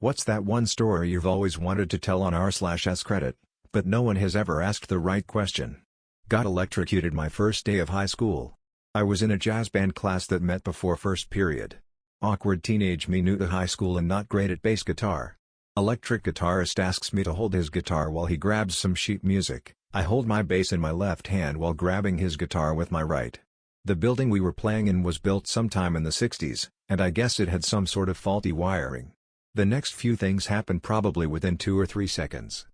What's that one story you've always wanted to tell on r/s credit, but no one has ever asked the right question? Got electrocuted my first day of high school. I was in a jazz band class that met before first period. Awkward teenage me new to high school and not great at bass guitar. Electric guitarist asks me to hold his guitar while he grabs some sheet music. I hold my bass in my left hand while grabbing his guitar with my right. The building we were playing in was built sometime in the 60s, and I guess it had some sort of faulty wiring. The next few things happened probably within 2 or 3 seconds.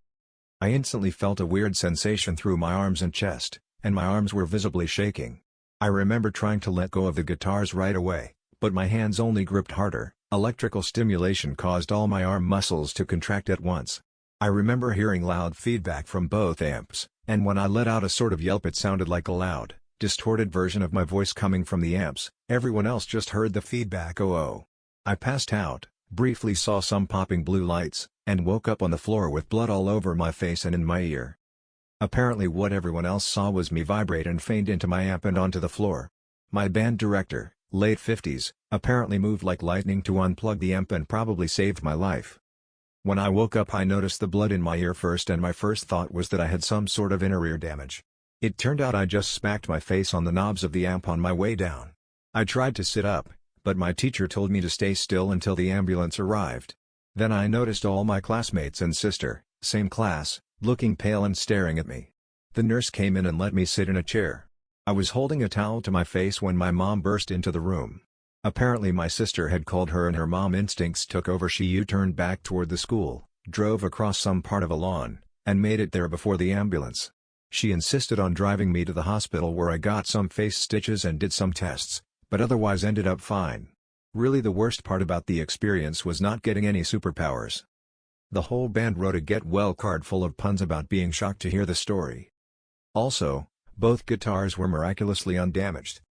I instantly felt a weird sensation through my arms and chest, and my arms were visibly shaking. I remember trying to let go of the guitars right away, but my hands only gripped harder. Electrical stimulation caused all my arm muscles to contract at once. I remember hearing loud feedback from both amps, and when I let out a sort of yelp it sounded like a loud, distorted version of my voice coming from the amps. Everyone else just heard the feedback. Oh. I passed out, briefly saw some popping blue lights, and woke up on the floor with blood all over my face and in my ear. Apparently what everyone else saw was me vibrate and faint into my amp and onto the floor. My band director, late 50s, apparently moved like lightning to unplug the amp and probably saved my life. When I woke up I noticed the blood in my ear first, and my first thought was that I had some sort of inner ear damage. It turned out I just smacked my face on the knobs of the amp on my way down. I tried to sit up, but my teacher told me to stay still until the ambulance arrived. Then I noticed all my classmates and sister, same class, looking pale and staring at me. The nurse came in and let me sit in a chair. I was holding a towel to my face when my mom burst into the room. Apparently my sister had called her and her mom instincts took over. She U-turned back toward the school, drove across some part of a lawn, and made it there before the ambulance. She insisted on driving me to the hospital where I got some face stitches and did some tests, but otherwise ended up fine. Really the worst part about the experience was not getting any superpowers. The whole band wrote a get well card full of puns about being shocked to hear the story. Also, both guitars were miraculously undamaged.